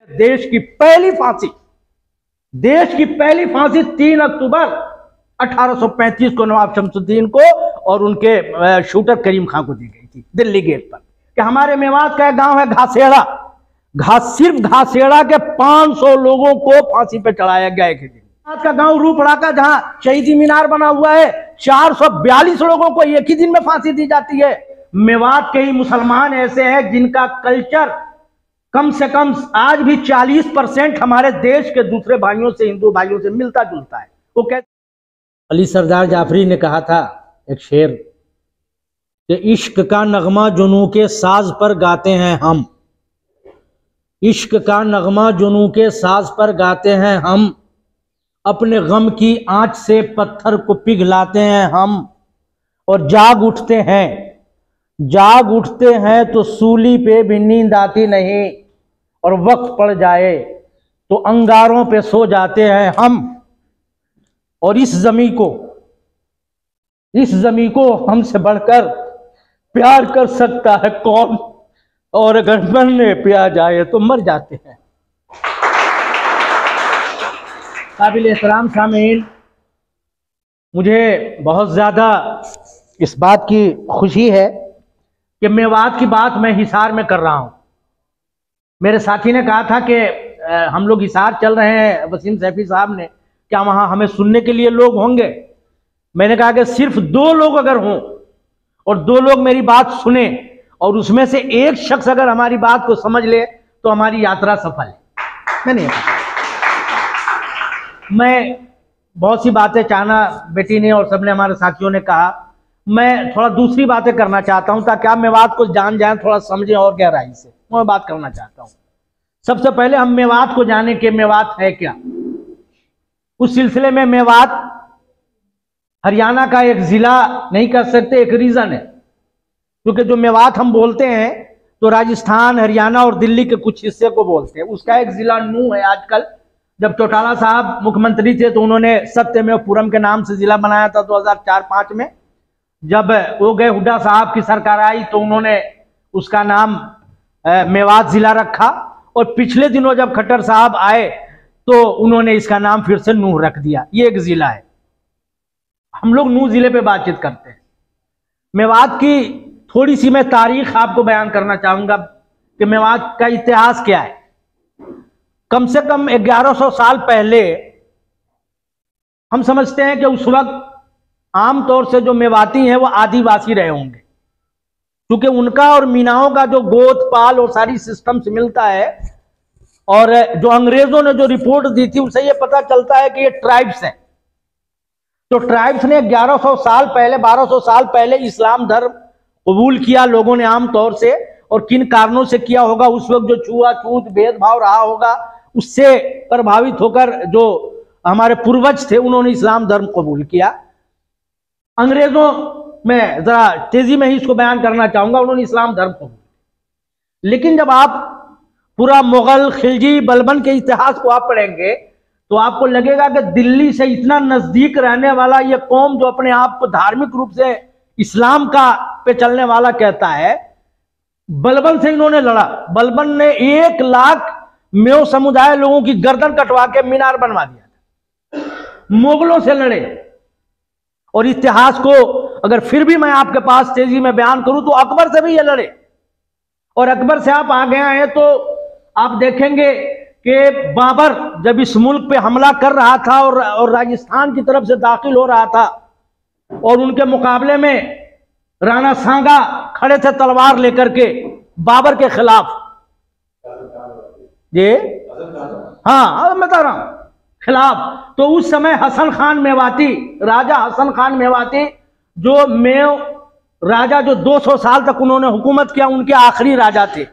देश की पहली फांसी 3 अक्टूबर 1835 को नवाब शमसुद्दीन को और उनके शूटर करीम खां को दी गई थी दिल्ली गेट पर। कि हमारे मेवात का एक गांव है घासेड़ा, सिर्फ घासेड़ा के 500 लोगों को फांसी पे चढ़ाया गया एक दिन। आज का गांव रूपड़ा का जहां शहीदी मीनार बना हुआ है 442 लोगों को एक ही दिन में फांसी दी जाती है। मेवात के ही मुसलमान ऐसे हैं जिनका कल्चर कम से कम आज भी 40% हमारे देश के दूसरे भाइयों से, हिंदू भाइयों से मिलता जुलता है। वो कहते अली सरदार जाफरी ने कहा था एक शेर कि इश्क का नगमा जुनू के साज पर गाते हैं हम, इश्क का नगमा जुनू के साज पर गाते हैं हम, अपने गम की आंच से पत्थर को पिघलाते हैं हम, और जाग उठते हैं तो सूली पे भी नींद आती नहीं, और वक्त पड़ जाए तो अंगारों पे सो जाते हैं हम। और इस जमी को हमसे बढ़कर प्यार कर सकता है कौन, और अगर मरने पे आ जाए तो मर जाते हैं। काबिल एहतराम सामीन, मुझे बहुत ज़्यादा इस बात की खुशी है कि मेवात की बात मैं हिसार में कर रहा हूँ। मेरे साथी ने कहा था कि हम लोग हिसार चल रहे हैं, वसीम सैफी साहब ने, क्या वहाँ हमें सुनने के लिए लोग होंगे? मैंने कहा कि सिर्फ 2 लोग अगर हों और 2 लोग मेरी बात सुने और उसमें से एक शख्स अगर हमारी बात को समझ ले तो हमारी यात्रा सफल है। मैं बहुत सी बातें चाहना बेटी ने और सबने हमारे साथियों ने कहा, मैं थोड़ा दूसरी बातें करना चाहता हूं ताकि आप मेवात को जान जाएं, थोड़ा समझें और गहराई से मैं बात करना चाहता हूं। सबसे पहले हम मेवात को जाने कि मेवात है क्या। उस सिलसिले में मेवात हरियाणा का एक जिला नहीं कह सकते, एक रीजन है, क्योंकि जो मेवात हम बोलते हैं तो राजस्थान, हरियाणा और दिल्ली के कुछ हिस्से को बोलते हैं। उसका एक जिला नूह है। आजकल जब चौटाला साहब मुख्यमंत्री थे तो उन्होंने सत्यमेवपुरम के नाम से जिला बनाया था 2004-05 में। जब वो गए, हुड्डा साहब की सरकार आई तो उन्होंने उसका नाम मेवात जिला रखा, और पिछले दिनों जब खट्टर साहब आए तो उन्होंने इसका नाम फिर से नूह रख दिया। ये एक जिला है। हम लोग नूह जिले पे बातचीत करते हैं। मेवात की थोड़ी सी मैं तारीख आपको बयान करना चाहूंगा कि मेवात का इतिहास क्या है। कम से कम 1100 साल पहले हम समझते हैं कि उस वक्त आमतौर से जो मेवाती हैं वो आदिवासी रहे होंगे, क्योंकि उनका और मीनाओं का जो गोत पाल और सारी सिस्टम से मिलता है, और जो अंग्रेजों ने जो रिपोर्ट दी थी उससे ये पता चलता है कि ये ट्राइब्स हैं। तो ट्राइब्स ने 1100 साल पहले, 1200 साल पहले इस्लाम धर्म कबूल किया लोगों ने आमतौर से, और किन कारणों से किया होगा, उस वक्त जो छुआछूत भेदभाव रहा होगा उससे प्रभावित होकर जो हमारे पूर्वज थे उन्होंने इस्लाम धर्म कबूल किया। अंग्रेजों में जरा तेजी में ही इसको बयान करना चाहूंगा, उन्होंने इस्लाम धर्म कबूल किया। लेकिन जब आप पूरा मुगल, खिलजी, बलबन के इतिहास को आप पढ़ेंगे तो आपको लगेगा कि दिल्ली से इतना नजदीक रहने वाला ये कौम जो अपने आप को धार्मिक रूप से इस्लाम का पे चलने वाला कहता है, बलबन से इन्होंने लड़ा। बलबन ने 1 लाख मेव समुदाय लोगों की गर्दन कटवा के मीनार बनवा दिया था। मुगलों से लड़े। और इतिहास को अगर फिर भी मैं आपके पास तेजी में बयान करूं तो अकबर से भी ये लड़े, और अकबर से आप आ गए हैं तो आप देखेंगे कि बाबर जब इस मुल्क पे हमला कर रहा था और राजस्थान की तरफ से दाखिल हो रहा था, और उनके मुकाबले में राणा सांगा खड़े थे तलवार लेकर के बाबर के खिलाफ। ये हाँ मैं बता रहा हूं खिलाफ। तो उस समय हसन खान मेवाती, राजा हसन खान मेवाती, जो मेव राजा जो 200 साल तक उन्होंने हुकूमत किया, उनके आखिरी राजा थे।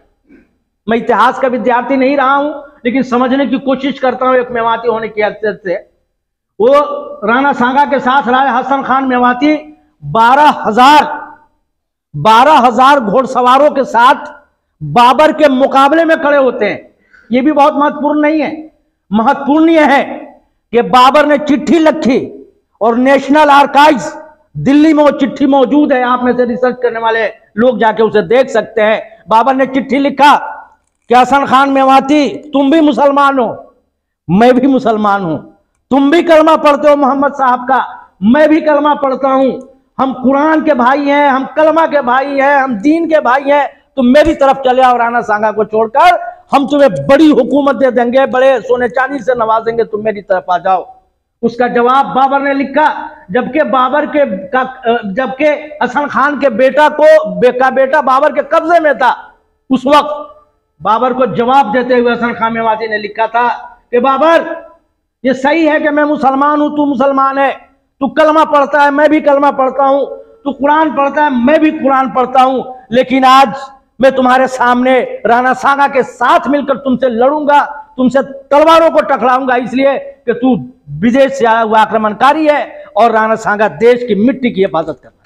मैं इतिहास का विद्यार्थी नहीं रहा हूं लेकिन समझने की कोशिश करता हूं एक मेवाती होने की हैसियत से। वो राणा सांगा के साथ राजा हसन खान मेवाती 12,000 घोड़सवारों के साथ बाबर के मुकाबले में खड़े होते हैं। ये भी बहुत महत्वपूर्ण नहीं है, महत्वपूर्ण यह है कि बाबर ने चिट्ठी लिखी, और नेशनल आर्काइव्स दिल्ली में वो चिट्ठी मौजूद है। आप में से रिसर्च करने वाले लोग जाके उसे देख सकते हैं। बाबर ने चिट्ठी लिखा कि हसन खान मेवाती तुम भी मुसलमान हो, मैं भी मुसलमान हूं, तुम भी कलमा पढ़ते हो मोहम्मद साहब का, मैं भी कलमा पढ़ता हूं, हम कुरान के भाई हैं, हम कलमा के भाई हैं, हम दीन के भाई हैं, तुम मेरी तरफ चले आओ, राणा सांगा को छोड़कर हम तुम्हें बड़ी हुकूमत दे देंगे, बड़े सोने चांदी से नवाजेंगे, तुम मेरी तरफ आ जाओ। उसका जवाब बाबर ने लिखा, जबकि हसन खान के बेटा बाबर के कब्जे में था। उस वक्त बाबर को जवाब देते हुए हसन खान मेवाती ने लिखा था कि बाबर, ये सही है कि मैं मुसलमान हूं, तू मुसलमान है, तू कलमा पढ़ता है, मैं भी कलमा पढ़ता हूं, तू कुरान पढ़ता है, मैं भी कुरान पढ़ता हूं, लेकिन आज मैं तुम्हारे सामने राणा सांगा के साथ मिलकर तुमसे लड़ूंगा, तुमसे तलवारों को टकराऊंगा, इसलिए कि तू विदेश से आया हुआ आक्रमणकारी है और राणा सांगा देश की मिट्टी की हिफाजत करना।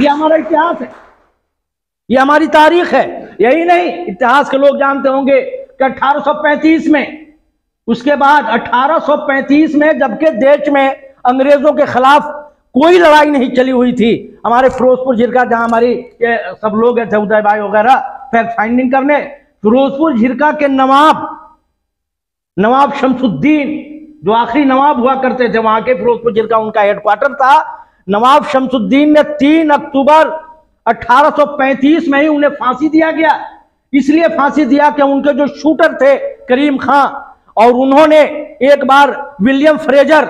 ये हमारा इतिहास है, ये हमारी तारीख है। यही नहीं, इतिहास के लोग जानते होंगे कि 1835 में, उसके बाद 1835 में जबकि देश में अंग्रेजों के खिलाफ कोई लड़ाई नहीं चली हुई थी, हमारे फिरोजपुर झिरका, जहां हमारी ये सब लोग थे उदय भाई वगैरह फैक्ट फाइंडिंग करने, फिरोजपुर झिरका के नवाब शमसुद्दीन, जो आखिरी नवाब हुआ करते थे वहां के, फिरोजपुर झिरका उनका हेडक्वार्टर था। नवाब शमसुद्दीन ने 3 अक्टूबर 1835 में ही उन्हें फांसी दिया गया। इसलिए फांसी दिया कि उनके जो शूटर थे करीम खां, और उन्होंने एक बार विलियम फ्रेजर,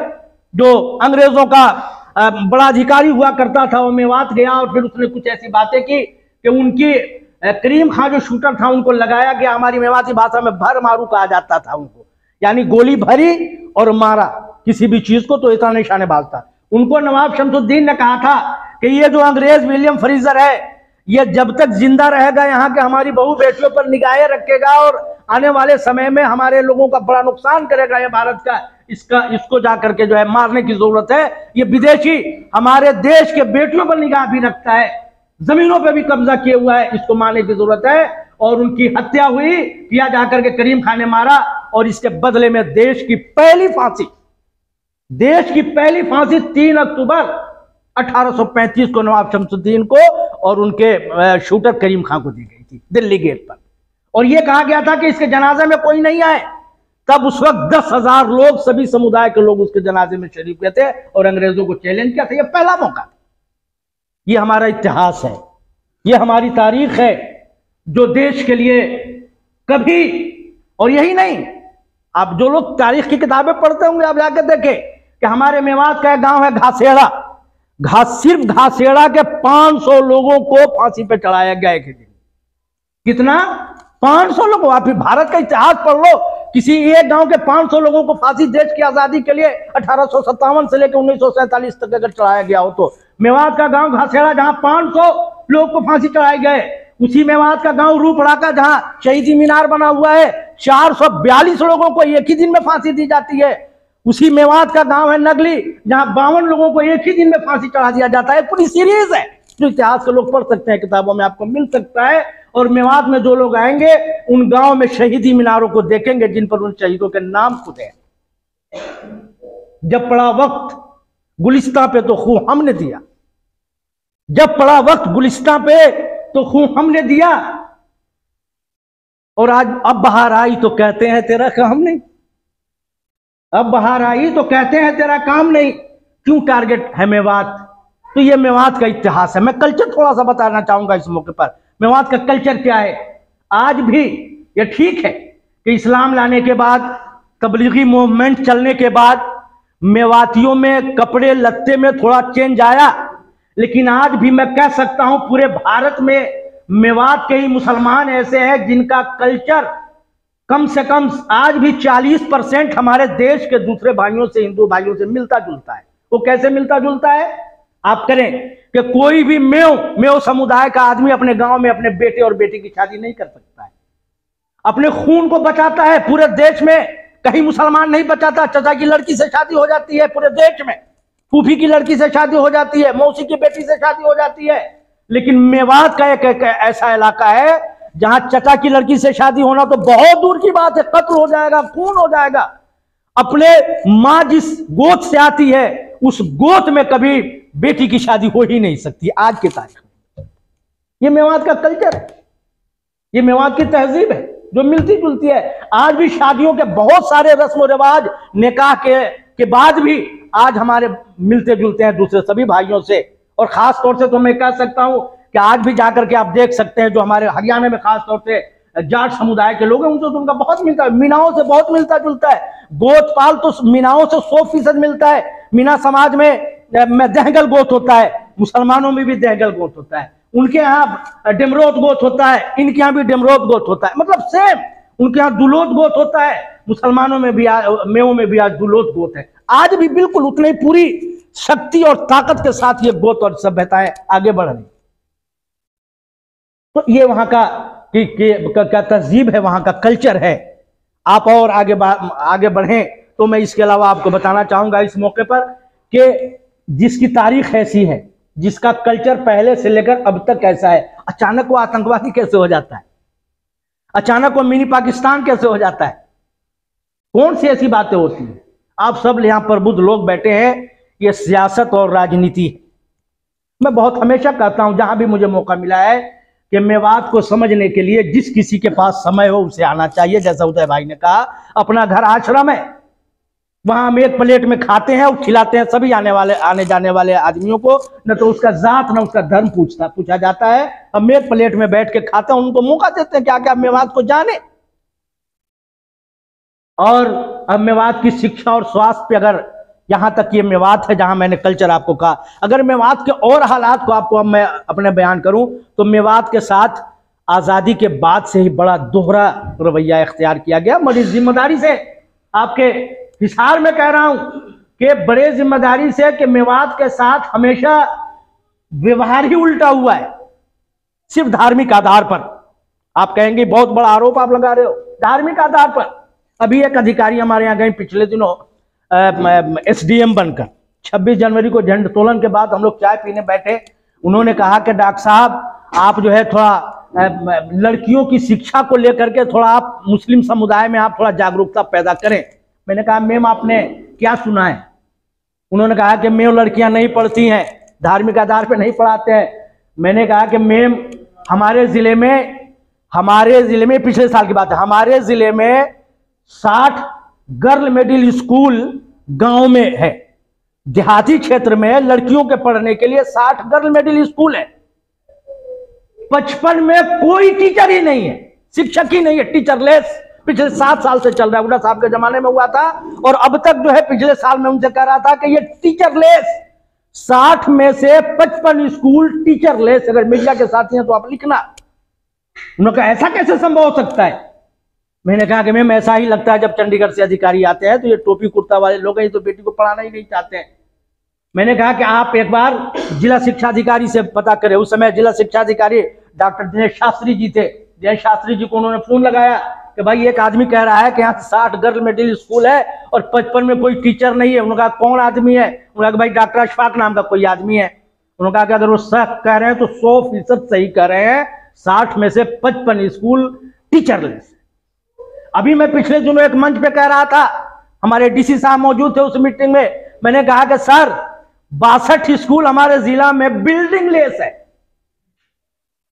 जो अंग्रेजों का बड़ा अधिकारी हुआ करता था, वो मेवात गया और फिर उसने कुछ ऐसी बातें की कि उनकी करीम खां जो शूटर था उनको लगाया गया, हमारी मेवाती भाषा में भर मारू कहा जाता था उनको, यानी गोली भरी और मारा किसी भी चीज को तो इतना निशानेबाज था। उनको नवाब शमसुद्दीन ने कहा था कि ये जो अंग्रेज विलियम फ्रेजर है, ये जब तक जिंदा रहेगा यहाँ के हमारी बहू बेटियों पर निगाहें रखेगा और आने वाले समय में हमारे लोगों का बड़ा नुकसान करेगा ये भारत का, इसको जाकर के जो है मारने की जरूरत है। ये विदेशी हमारे देश के बेटियों पर निगाह भी रखता है, जमीनों पे भी कब्जा किया हुआ है, इसको मारने की जरूरत है। और उनकी हत्या हुई, किया जाकर के करीम खान ने मारा, और इसके बदले में देश की पहली फांसी 3 अक्टूबर 1835 को नवाब शमसुद्दीन को और उनके शूटर करीम खान को दी गई थी दिल्ली गेट पर। और यह कहा गया था कि इसके जनाजे में कोई नहीं आए। तब उस वक्त 10,000 लोग, सभी समुदाय के लोग उसके जनाजे में शरीक हुए थे और अंग्रेजों को चैलेंज किया था। यह पहला मौका। यह हमारा इतिहास है, यह हमारी तारीख है, जो देश के लिए कभी, और यही नहीं, आप जो लोग तारीख की किताबें पढ़ते होंगे आप जाकर देखें कि हमारे मेवात का एक गांव है घासेड़ा, सिर्फ घासेड़ा के 500 लोगों को फांसी पे चढ़ाया गया एक दिन। कितना? 500 लोगों। आप भारत का इतिहास पढ़ लो, किसी एक गांव के 500 लोगों को फांसी देश की आजादी के लिए 1857 से लेकर 1947 तक अगर चढ़ाया गया हो तो मेवात का गांव घासेड़ा, जहां 500 लोग को फांसी चढ़ाए गए, उसी मेवात का गांव रूपड़ाका, जहां शहीदी मीनार बना हुआ है, 442 लोगों को एक ही दिन में फांसी दी जाती है। उसी मेवात का गांव है नगली, जहां 52 लोगों को एक ही दिन में फांसी चढ़ा दिया जाता है। पूरी सीरीज है जो इतिहास के लोग पढ़ सकते हैं, किताबों में आपको मिल सकता है। और मेवात में जो लोग आएंगे उन गांव में शहीदी मीनारों को देखेंगे जिन पर उन शहीदों के नाम खुद है। जब पड़ा वक्त गुलिस्तां पे तो खून हमने दिया, जब पड़ा वक्त गुलिस्तां पे तो खून हमने दिया, और आज अब बाहर आई तो कहते हैं तेरा काम नहीं, अब बाहर आई तो कहते हैं तेरा काम नहीं। क्यों टारगेट है मेवात? तो ये मेवात का इतिहास है। मैं कल्चर थोड़ा सा बताना चाहूंगा इस मौके पर। मेवात का कल्चर क्या है? आज भी ये ठीक है कि इस्लाम लाने के बाद, तबलीगी मूवमेंट चलने के बाद मेवातियों में कपड़े लत्ते में थोड़ा चेंज आया, लेकिन आज भी मैं कह सकता हूं पूरे भारत में मेवात के ही मुसलमान ऐसे हैं जिनका कल्चर कम से कम आज भी 40% हमारे देश के दूसरे भाइयों से, हिंदू भाइयों से मिलता जुलता है। वो कैसे मिलता जुलता है? आप करें कि कोई भी मेव समुदाय का आदमी अपने गांव में अपने बेटे और बेटी की शादी नहीं कर सकता है, अपने खून को बचाता है। पूरे देश में कहीं मुसलमान नहीं बचाता। चाचा की लड़की से शादी हो जाती है पूरे देश में, फूफी की लड़की से शादी हो जाती है, मौसी की बेटी से शादी हो जाती है। लेकिन मेवात का एक ऐसा इलाका है जहां चाचा की लड़की से शादी होना तो बहुत दूर की बात है, कत्ल हो जाएगा, खून हो जाएगा। अपने मां जिस गोद से आती है उस गोद में कभी बेटी की शादी हो ही नहीं सकती आज के तारीख में। ये मेवात का कल्चर है, ये मेवात की तहजीब है जो मिलती जुलती है। आज भी शादियों के बहुत सारे रस्म रिवाज निकाह के बाद भी आज हमारे मिलते जुलते हैं दूसरे सभी भाइयों से। और खास तौर से तो मैं कह सकता हूं कि आज भी जाकर के आप देख सकते हैं जो हमारे हरियाणा में खास तौर से जाट समुदाय के लोग हैं उनसे तो उनका बहुत मिलता है, मीनाओं से बहुत मिलता जुलता है। गोतपाल तो मीनाओं से 100% मिलता है। मीना समाज में दहगल गोत होता है, मुसलमानों में भी दहगल गोत होता है, उनके यहाँ डिमरोत गोत होता है, इनके यहाँ भी डिमरोत गोत होता है, मतलब सेम। उनके यहाँ दुलोत गोत होता है, मुसलमानों में भी मेवों में भी आज दुलोत गोत है। आज भी बिल्कुल उतनी पूरी शक्ति और ताकत के साथ ये गोत और सभ्यताएं आगे बढ़ रही। तो ये वहां का तहजीब है, वहां का कल्चर है। आप और आगे बढ़ें तो मैं इसके अलावा आपको बताना चाहूंगा इस मौके पर कि जिसकी तारीख ऐसी है, जिसका कल्चर पहले से लेकर अब तक कैसा है, अचानक वो आतंकवादी कैसे हो जाता है, अचानक वो मिनी पाकिस्तान कैसे हो जाता है, कौन सी ऐसी बातें होती हैं। आप सब यहां पर बुद्ध लोग बैठे हैं, ये सियासत और राजनीति है। मैं बहुत हमेशा कहता हूं जहां भी मुझे मौका मिला है कि मेवात को समझने के लिए जिस किसी के पास समय हो उसे आना चाहिए। जैसा उदय भाई ने कहा, अपना घर आश्रम है, वहां हम एक प्लेट में खाते हैं और खिलाते हैं सभी आने जाने वाले आदमियों को। न तो उसका जात न उसका धर्म पूछा जाता है। हम एक प्लेट में बैठ के खाते हैं, उनको मौका देते हैं कि आगे मेवात को जाने। और अब मेवात की शिक्षा और स्वास्थ्य पे अगर यहां तक ये मेवात है जहां मैंने कल्चर आपको कहा, अगर मेवात के और हालात को आपको अब मैं अपने बयान करूं तो मेवात के साथ आजादी के बाद से ही बड़ा दोहरा रवैया इख्तियार किया गया। बड़ी जिम्मेदारी से आपके हिसार में कह रहा हूं कि बड़े जिम्मेदारी से कि मेवात के साथ हमेशा व्यवहार ही उल्टा हुआ है, सिर्फ धार्मिक आधार पर। आप कहेंगे बहुत बड़ा आरोप आप लगा रहे हो, धार्मिक आधार पर। अभी एक अधिकारी हमारे यहाँ गए पिछले दिनों SDM बनकर, 26 जनवरी को झंडोत्तोलन के बाद हम लोग चाय पीने बैठे। उन्होंने कहा कि डॉक्टर साहब आप जो है थोड़ा लड़कियों की शिक्षा को लेकर के थोड़ा आप मुस्लिम समुदाय में आप थोड़ा जागरूकता पैदा करें। मैंने कहा मैम आपने क्या सुना है? उन्होंने कहा कि मैम लड़कियां नहीं पढ़ती हैं, धार्मिक आधार पर नहीं पढ़ाते हैं। मैंने कहा कि मैम हमारे जिले में पिछले साल की बात है, हमारे जिले में 60 गर्ल मिडिल स्कूल गांव में है। देहाती क्षेत्र में लड़कियों के पढ़ने के लिए 60 गर्ल मिडिल स्कूल है। 55 में कोई टीचर ही नहीं है, शिक्षक ही नहीं है, टीचरलेस। पिछले 7 साल से चल रहा है, उड़ा साहब के जमाने में हुआ था और अब तक जो है पिछले साल में उनसे कह रहा था कि ये टीचरलेस। 60 में से 55 स्कूल टीचरलेस। अगर मीडिया के साथी हैं तो आप लिखना। उन्होंने कहा ऐसा कैसे संभव हो सकता है? मैंने कहा कि मैम ऐसा ही लगता है जब चंडीगढ़ से अधिकारी आते हैं तो ये टोपी कुर्ता वाले लोग हैं, ये तो बेटी को पढ़ाना ही नहीं चाहते हैं। मैंने कहा कि आप एक बार जिला शिक्षा अधिकारी से पता करें। उस समय जिला शिक्षा अधिकारी डॉक्टर दिनेश शास्त्री जी थे। दिनेश शास्त्री जी को उन्होंने फोन लगाया कि भाई एक आदमी कह रहा है कि यहाँ 60 गर्ल मिडिल स्कूल है और 55 में कोई टीचर नहीं है। उन्होंने कहा कौन आदमी है? उन्होंने कहा भाई डॉक्टर अशफाक नाम का कोई आदमी है। उन्होंने कहा कि अगर वो सच कह रहे हैं तो 100% सही कह रहे हैं। 60 में से 55 स्कूल टीचरलेस। अभी मैं पिछले दिनों एक मंच पे कह रहा था, हमारे DC साहब मौजूद थे उस मीटिंग में। मैंने कहा कि सर 62 स्कूल हमारे जिला में बिल्डिंग लेस है,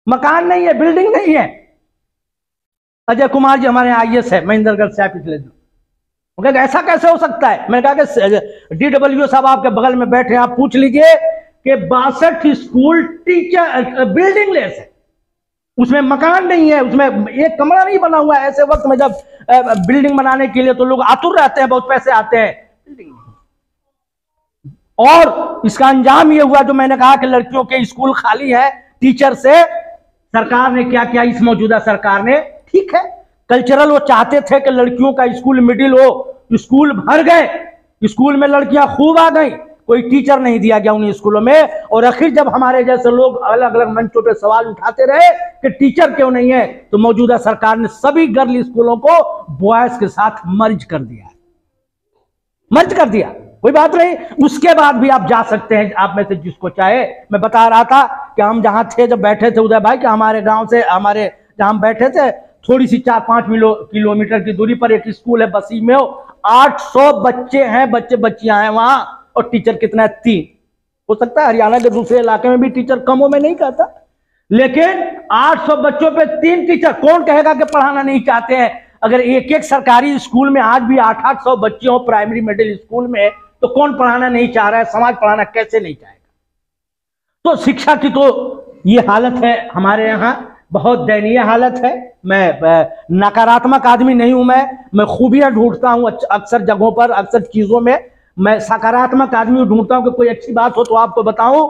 मकान नहीं है, बिल्डिंग नहीं है। अजय कुमार जी हमारे IAS है महेंद्रगढ़ से, पिछले दिन ऐसा कैसे हो सकता है? मैंने कहा कि DWO साहब आपके बगल में बैठे, आप पूछ लीजिए कि 62 स्कूल टीचर बिल्डिंग लेस है, उसमें मकान नहीं है, उसमें एक कमरा नहीं बना हुआ है। ऐसे वक्त में जब बिल्डिंग बनाने के लिए तो लोग आतुर रहते हैं, बहुत पैसे आते हैं। और इसका अंजाम ये हुआ जो मैंने कहा कि लड़कियों के स्कूल खाली है टीचर से। सरकार ने क्या किया? इस मौजूदा सरकार ने, ठीक है कल्चरल वो चाहते थे कि लड़कियों का स्कूल मिडिल हो, स्कूल भर गए, स्कूल में लड़कियां खूब आ गई, कोई टीचर नहीं दिया गया उन स्कूलों में। और आखिर जब हमारे जैसे लोग अलग अलग मंचों पे सवाल उठाते रहे कि टीचर क्यों नहीं है, तो मौजूदा सरकार ने सभी गर्ल स्कूलों को बॉयज के साथ मर्ज कर दिया, मर्ज कर दिया। कोई बात नहीं, उसके बाद भी आप जा सकते हैं, आप में से जिसको चाहे। मैं बता रहा था कि हम जहां थे, जब बैठे थे उदय भाई, कि हमारे गांव से हमारे जहां हम बैठे थे थोड़ी सी 4-5 किलोमीटर की दूरी पर एक स्कूल है बसी में। 800 बच्चे हैं, बच्चे बच्चियां हैं वहां, और टीचर कितना है? 3। हो सकता है हरियाणा के दूसरे इलाके में भी टीचर कम हो, मैं नहीं कहता, लेकिन 800 बच्चों पे 3 टीचर, कौन कहेगा कि पढ़ाना नहीं चाहते हैं? अगर एक एक सरकारी स्कूल में आज भी 800 बच्चे हो प्राइमरी मिडिल स्कूल में, तो कौन पढ़ाना नहीं चाह रहा है? समाज पढ़ाना कैसे नहीं चाहेगा? तो शिक्षा की तो ये हालत है हमारे यहाँ, बहुत दयनीय हालत है। मैं नकारात्मक आदमी नहीं हूं, मैं खूबियां ढूंढता हूं अक्सर जगहों पर, अक्सर चीजों में मैं सकारात्मक आदमी ढूंढता हूं कि कोई अच्छी बात हो तो आपको बताऊं।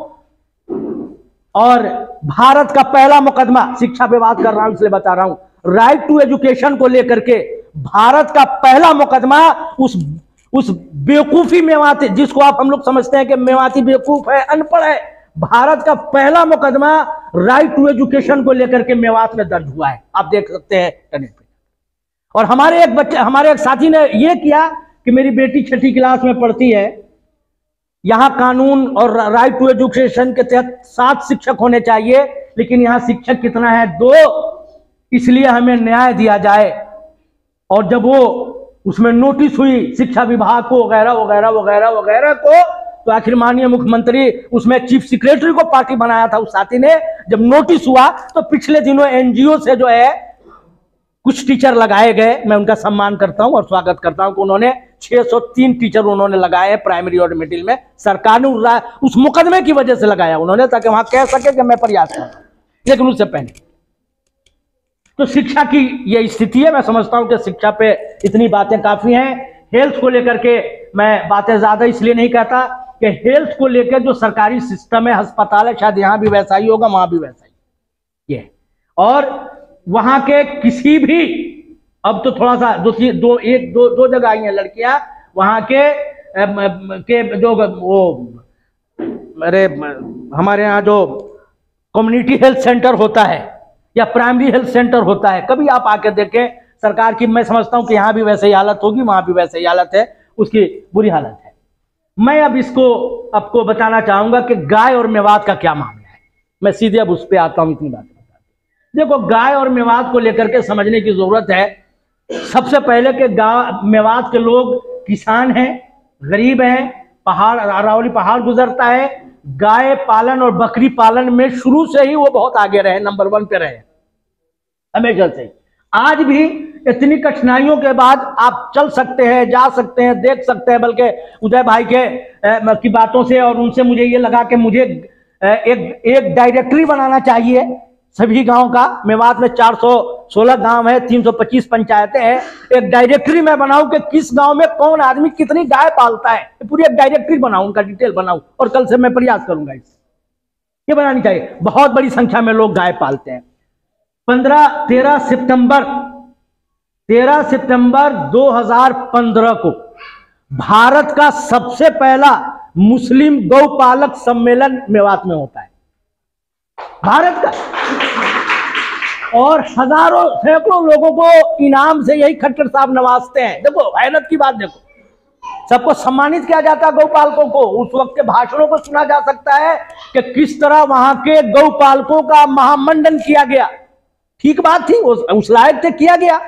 और भारत का पहला मुकदमा, शिक्षा पे बात कर रहा हूं इसलिए बता रहा हूं, राइट टू एजुकेशन को लेकर के भारत का पहला मुकदमा उस बेवकूफी मेवाती, जिसको आप हम लोग समझते हैं कि मेवाती बेवकूफ है, अनपढ़ है, भारत का पहला मुकदमा राइट टू एजुकेशन को लेकर के मेवात में दर्ज हुआ है। आप देख सकते हैं इंटरनेट पे। और हमारे एक साथी ने यह किया कि मेरी बेटी 6ठी क्लास में पढ़ती है, यहां कानून और राइट टू एजुकेशन के तहत 7 शिक्षक होने चाहिए, लेकिन यहां शिक्षक कितना है? 2, इसलिए हमें न्याय दिया जाए। और जब वो उसमें नोटिस हुई शिक्षा विभाग को वगैरह वगैरह वगैरह वगैरह को, तो आखिर माननीय मुख्यमंत्री, उसमें चीफ सेक्रेटरी को पार्टी बनाया था उस साथी ने, जब नोटिस हुआ तो पिछले दिनों एनजीओ से जो है कुछ टीचर लगाए गए। मैं उनका सम्मान करता हूं और स्वागत करता हूं कि उन्होंने 603 टीचर उन्होंने लगाए प्राइमरी और मिडिल में। सरकार ने उस मुकदमे की वजह से लगाया उन्होंने, ताकि वहां कह सके कि मैं प्रयास कर रहा हूं, लेकिन उससे पहले तो शिक्षा की यह स्थिति है। मैं समझता हूं कि शिक्षा पे इतनी बातें काफी हैं। हेल्थ को लेकर के मैं बातें ज्यादा इसलिए नहीं कहता कि हेल्थ को लेकर जो सरकारी सिस्टम है, अस्पताल है, शायद यहां भी वैसा ही होगा, वहां भी वैसा ही ये। और वहां के किसी भी, अब तो थोड़ा सा दो जगह आई हैं लड़कियां, वहां के जो वो अरे हमारे यहाँ जो कम्युनिटी हेल्थ सेंटर होता है या प्राइमरी हेल्थ सेंटर होता है, कभी आप आके देखें सरकार की। मैं समझता हूं कि यहां भी वैसे ही हालत होगी, वहां भी वैसे ही हालत है, उसकी बुरी हालत है। मैं अब इसको आपको बताना चाहूंगा कि गाय और मेवात का क्या मामला है। मैं सीधे अब उस पर आता हूं, इतनी बात बताते। देखो, गाय और मेवात को लेकर के समझने की जरूरत है। सबसे पहले कि मेवात के लोग किसान हैं, गरीब हैं, पहाड़, अरावली पहाड़ गुजरता है। गाय पालन और बकरी पालन में शुरू से ही वो बहुत आगे रहे, नंबर 1 पे रहे हमेशा से। आज भी इतनी कठिनाइयों के बाद आप चल सकते हैं, जा सकते हैं, देख सकते हैं। बल्कि उदय भाई की बातों से और उनसे मुझे ये लगा कि मुझे एक डायरेक्टरी बनाना चाहिए सभी गांव का। मेवात में 416 गांव है, 325 पंचायतें हैं। एक डायरेक्टरी मैं बनाऊं कि किस गांव में कौन आदमी कितनी गाय पालता है, पूरी एक डायरेक्टरी बनाऊं, उनका डिटेल बनाऊं। और कल से मैं प्रयास करूंगा ये बनानी चाहिए। बहुत बड़ी संख्या में लोग गाय पालते हैं। 13 सितंबर 2015 को भारत का सबसे पहला मुस्लिम गौपालक सम्मेलन मेवात में होता है, भारत का। और हजारों सैकड़ों लोगों को इनाम से यही खट्टर साहब नवाजते हैं। देखो हैरत की बात, देखो सबको सम्मानित किया जाता है गौपालकों को। उस वक्त के भाषणों को सुना जा सकता है कि किस तरह वहां के गौपालकों का महामंडन किया गया। ठीक बात थी, उस लायक से किया गया।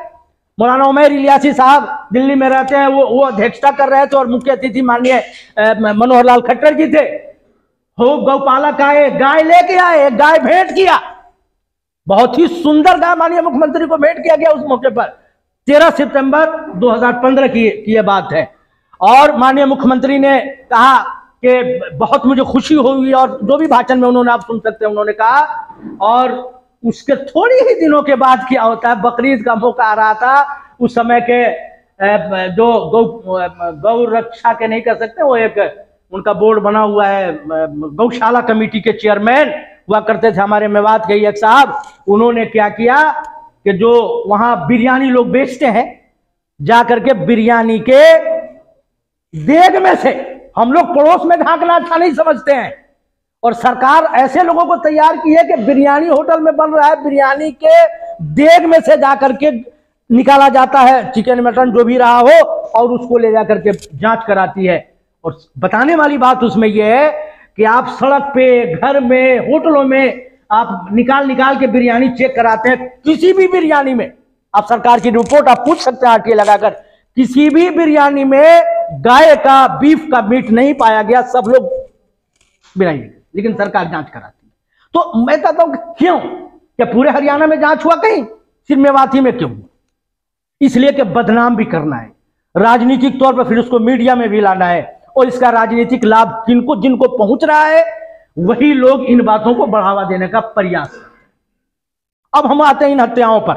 मौलाना उमैर इलियासी साहब दिल्ली में रहते हैं, वो अध्यक्षता कर रहे थे और मुख्य अतिथि माननीय मनोहर लाल खट्टर जी थे। हो गौपालक आए, गाय लेके आए, गाय भेंट किया, बहुत ही सुंदर गाय माननीय मुख्यमंत्री को भेंट किया गया उस मौके पर। 13 सितंबर 2015 की यह बात है। और माननीय मुख्यमंत्री ने कहा कि बहुत मुझे खुशी हुई, और जो भी भाषण में उन्होंने, आप सुन सकते हैं, उन्होंने कहा। और उसके थोड़ी ही दिनों के बाद क्या होता है, बकरीद का मौका आ रहा था। उस समय के जो गौ रक्षा के नहीं कर सकते, वो एक उनका बोर्ड बना हुआ है, गौशाला कमेटी के चेयरमैन हुआ करते थे हमारे मेवात के एक साहब। उन्होंने क्या किया कि जो वहां बिरयानी लोग बेचते हैं, जाकर के बिरयानी के देग में से, हम लोग पड़ोस में ढांकना अच्छा नहीं समझते हैं, और सरकार ऐसे लोगों को तैयार की है कि बिरयानी होटल में बन रहा है, बिरयानी के देग में से जाकर के निकाला जाता है चिकन मटन जो भी रहा हो, और उसको ले जाकर के जांच कराती है। और बताने वाली बात उसमें यह है कि आप सड़क पे, घर में, होटलों में आप निकाल के बिरयानी चेक कराते हैं। किसी भी बिरयानी में, आप सरकार की रिपोर्ट आप पूछ सकते हैं आरटीए लगाकर, किसी भी बिरयानी में गाय का, बीफ का मीट नहीं पाया गया। सब लोग बिरयानी, लेकिन सरकार जांच कराती है। तो मैं कहता हूं क्यों, क्या पूरे हरियाणा में जांच हुआ कहीं, सिर्फ मेवाती में क्यों? इसलिए कि बदनाम भी करना है, राजनीतिक तौर पर फिर उसको मीडिया में भी लाना है, और इसका राजनीतिक लाभ जिनको जिनको पहुंच रहा है वही लोग इन बातों को बढ़ावा देने का प्रयास करते हैं। अब हम आते हैं इन हत्याओं पर,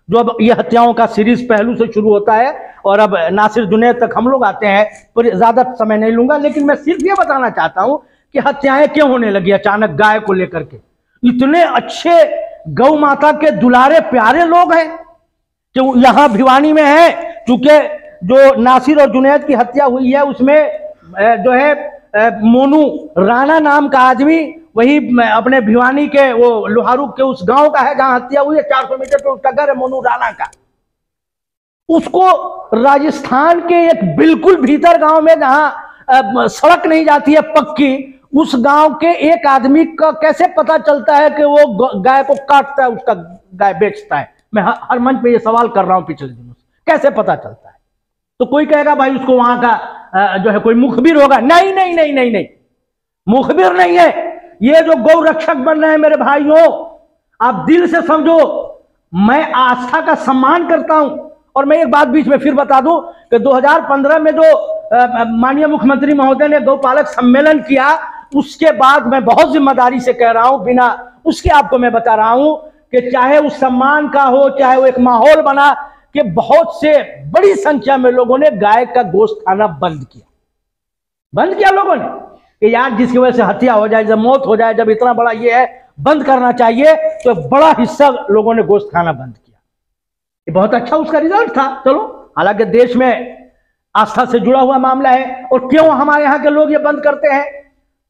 जो अब ये हत्याओं का सीरीज पहलू से शुरू होता है और अब नासिर जुनैद तक हम लोग आते हैं, पर ज्यादा समय नहीं लूंगा, लेकिन मैं सिर्फ ये बताना चाहता हूं कि हत्याएं क्यों होने लगी अचानक गाय को लेकर के। इतने अच्छे गौ माता के दुलारे प्यारे लोग हैं कि यहां भिवानी में है, चूंकि जो नासिर और जुनैद की हत्या हुई है उसमें जो है मोनू राणा नाम का आदमी वही अपने भिवानी के वो लोहारू के उस गांव का है जहां हत्या हुई है, 400 मीटर पे उसका घर है मोनू राणा का। उसको राजस्थान के एक बिल्कुल भीतर गांव में जहां सड़क नहीं जाती है पक्की, उस गांव के एक आदमी का कैसे पता चलता है कि वो गाय को काटता है, उसका गाय बेचता है? मैं हर मंच पे ये सवाल कर रहा हूं पिछले दिनों से, कैसे पता चलता है? तो कोई कहेगा भाई उसको वहां का जो है कोई मुखबिर होगा। नहीं नहीं नहीं नहीं नहीं, मुखबिर नहीं है। ये जो गौ रक्षक बन रहे हैं मेरे भाइयों, आप दिल से समझो, मैं आस्था का सम्मान करता हूं। और मैं एक बात बीच में फिर बता दूं कि 2015 में जो माननीय मुख्यमंत्री महोदय ने गौपालक सम्मेलन किया, उसके बाद मैं बहुत जिम्मेदारी से कह रहा हूं, बिना उसके आपको मैं बता रहा हूं कि चाहे उस सम्मान का हो, चाहे वो एक माहौल बना कि बहुत से बड़ी संख्या में लोगों ने गाय का गोश्त खाना बंद किया लोगों ने कि यार जिसकी वजह से हत्या हो जाए, जब मौत हो जाए, जब इतना बड़ा ये है, बंद करना चाहिए। तो बड़ा हिस्सा लोगों ने गोश्त खाना बंद किया। ये बहुत अच्छा उसका रिजल्ट था। चलो, हालांकि देश में आस्था से जुड़ा हुआ मामला है। और क्यों हमारे यहाँ के लोग ये बंद करते हैं?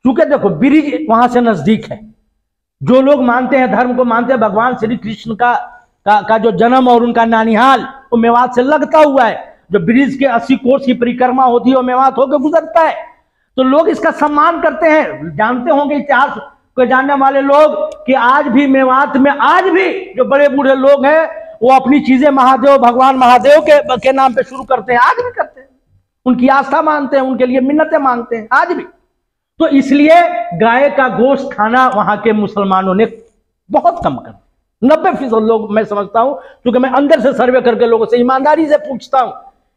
क्योंकि देखो ब्रिज वहां से नजदीक है। जो लोग मानते हैं, धर्म को मानते हैं, भगवान श्री कृष्ण का जो जन्म और उनका नानिहाल वो मेवात से लगता हुआ है। जो ब्रिज के 80 कोस की परिक्रमा होती है वो मेवात होकर गुजरता है। तो लोग इसका सम्मान करते हैं। जानते होंगे इतिहास को जानने वाले लोग कि आज भी मेवात में आज भी जो बड़े बूढ़े लोग हैं वो अपनी चीजें महादेव, भगवान महादेव के नाम पे शुरू करते हैं, आज भी करते हैं। उनकी आस्था मानते हैं, उनके लिए मिन्नतें मांगते हैं आज भी। तो इसलिए गाय का गोश्त खाना वहां के मुसलमानों ने बहुत कम कर, 90% लोग मैं समझता हूं, क्योंकि मैं अंदर से सर्वे करके लोगों से ईमानदारी से पूछता हूं।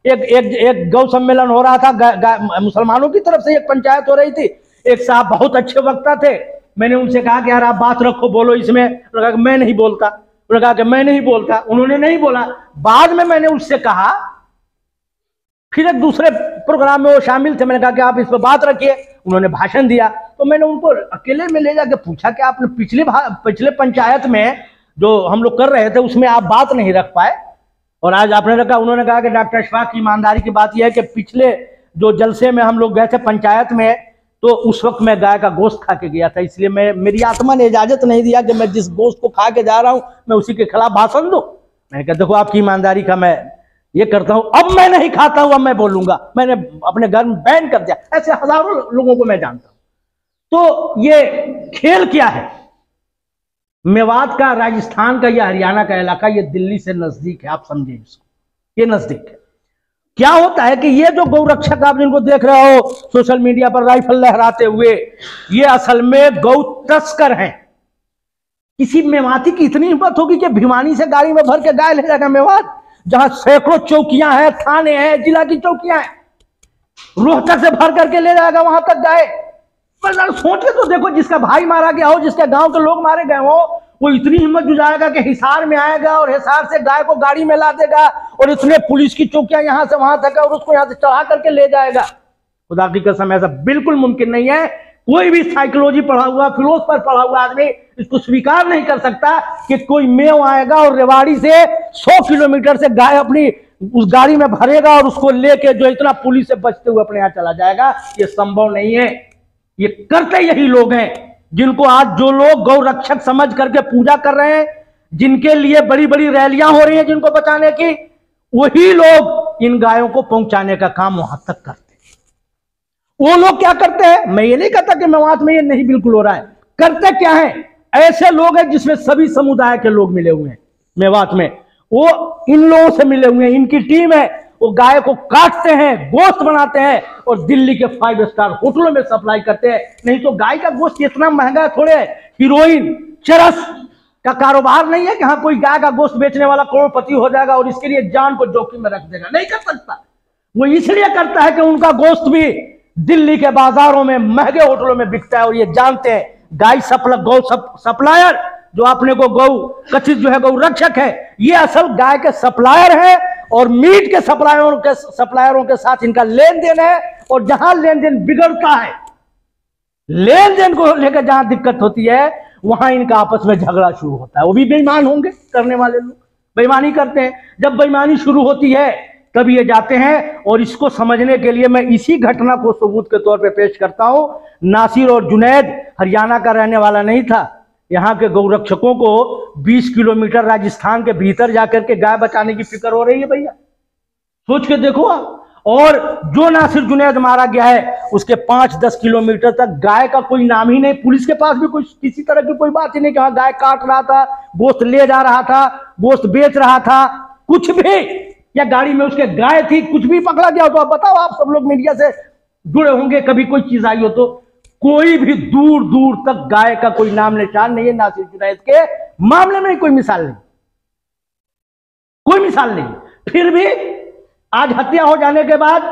एक गौ सम्मेलन हो रहा था, मुसलमानों की तरफ से एक पंचायत हो रही थी। एक साहब बहुत अच्छे वक्ता थे, मैंने उनसे कहा कि यार आप बात रखो, बोलो इसमें। उन्होंने कहा कि मैं नहीं बोलता। उन्होंने कहा कि मैं नहीं बोलता। उन्होंने नहीं बोला। बाद में मैंने उससे कहा, फिर एक दूसरे प्रोग्राम में वो शामिल थे, मैंने कहा कि आप इस पर बात रखिए। उन्होंने भाषण दिया तो मैंने उनको अकेले में ले जाके पूछा कि आपने पिछले पंचायत में जो हम लोग कर रहे थे उसमें आप बात नहीं रख पाए और आज आपने रखा। उन्होंने कहा कि डॉक्टर अशफाक की ईमानदारी की बात यह है कि पिछले जो जलसे में हम लोग गए थे पंचायत में, तो उस वक्त मैं गाय का गोश्त खा के गया था, इसलिए मेरी आत्मा ने इजाजत नहीं दिया कि मैं जिस गोश्त को खा के जा रहा हूं मैं उसी के खिलाफ भाषण दूं। मैंने कहा देखो आपकी ईमानदारी का मैं ये करता हूं, अब मैं नहीं खाता हूं, अब मैं बोलूंगा। मैंने अपने घर में बैन कर दिया। ऐसे हजारों लोगों को मैं जानता हूं। तो ये खेल क्या है? मेवात का, राजस्थान का या हरियाणा का इलाका ये दिल्ली से नजदीक है, आप समझे इसको, ये नजदीक है। क्या होता है कि ये जो गौरक्षक आप जिनको देख रहे हो सोशल मीडिया पर राइफल लहराते हुए, ये असल में गौ तस्कर हैं। किसी मेवाती की इतनी हिम्मत होगी कि भिवानी से गाड़ी में भर के गाय ले जाएगा मेवात, जहां सैकड़ों चौकियां हैं, थाने हैं, जिला की चौकियां हैं, रोहतक से भर करके ले जाएगा वहां तक गाय। पर सोच के तो देखो, जिसका भाई मारा गया हो, जिसके गांव के लोग मारे गए हो, वो इतनी हिम्मत जुटाएगा कि हिसार में आएगा और हिसार से गाय को गाड़ी में ला देगा और इतने पुलिस की चौकियां यहां से वहां तक और उसको यहां से चढ़ा करके ले जाएगा। खुदा की कसम ऐसा बिल्कुल मुमकिन नहीं है। कोई भी साइकोलॉजी पढ़ा हुआ, फिलोसफर पढ़ा हुआ आदमी इसको स्वीकार नहीं कर सकता कि कोई मेव आएगा और रेवाड़ी से 100 किलोमीटर से गाय अपनी उस गाड़ी में भरेगा और उसको लेके जो इतना पुलिस से बचते हुए अपने यहां चला जाएगा। ये संभव नहीं है। ये करते यही लोग हैं जिनको आज जो लोग गौ रक्षक समझ करके पूजा कर रहे हैं, जिनके लिए बड़ी बड़ी रैलियां हो रही हैं जिनको बचाने की, वही लोग इन गायों को पहुंचाने का काम वहां तक करते हैं। वो लोग क्या करते हैं, मैं ये नहीं कहता कि मेवात में ये नहीं बिल्कुल हो रहा है, करते क्या है, ऐसे लोग हैं जिसमें सभी समुदाय के लोग मिले हुए हैं मेवात में, वो इन लोगों से मिले हुए हैं, इनकी टीम है वो गाय को काटते हैं, गोश्त बनाते हैं और दिल्ली के 5 स्टार होटलों में सप्लाई करते हैं। नहीं तो गाय का गोश्त इतना महंगा है थोड़े, हीरोइन चरस का कारोबार नहीं है कि हाँ कोई गाय का गोश्त बेचने वाला करोड़पति हो जाएगा और इसके लिए जान को जोखिम में रख देगा, नहीं कर सकता। वो इसलिए करता है कि उनका गोश्त भी दिल्ली के बाजारों में महंगे होटलों में बिकता है और ये जानते हैं। गाय गौ सप्लायर जो अपने को गौ कथित जो है गौ रक्षक है, ये असल गाय के सप्लायर है और मीट के सप्लायरों के साथ इनका लेन देन है। और जहां लेन देन बिगड़ता है, लेन देन को लेकर जहां दिक्कत होती है, वहां इनका आपस में झगड़ा शुरू होता है। वो भी बेईमान होंगे, करने वाले लोग बेईमानी करते हैं। जब बेईमानी शुरू होती है तब ये जाते हैं। और इसको समझने के लिए मैं इसी घटना को सबूत के तौर पे पेश करता हूं। नासिर और जुनैद हरियाणा का रहने वाला नहीं था। यहाँ के गौरक्षकों को 20 किलोमीटर राजस्थान के भीतर जाकर के गाय बचाने की फिक्र हो रही है भैया, सोच के देखो आप। और जो नासिर जुनैद मारा गया है उसके 5-10 किलोमीटर तक गाय का कोई नाम ही नहीं। पुलिस के पास भी कोई किसी तरह की कोई बात ही नहीं कि हाँ गाय काट रहा था, गोश्त ले जा रहा था, गोश्त बेच रहा था, कुछ भी, या गाड़ी में उसके गाय थी, कुछ भी पकड़ा गया हो तो आप बताओ। आप सब लोग मीडिया से जुड़े होंगे, कभी कोई चीज आई हो तो कोई भी दूर दूर तक गाय का कोई नाम निशान नहीं है। नासिर जुनैद के मामले में कोई मिसाल नहीं, कोई मिसाल नहीं। फिर भी आज हत्या हो जाने के बाद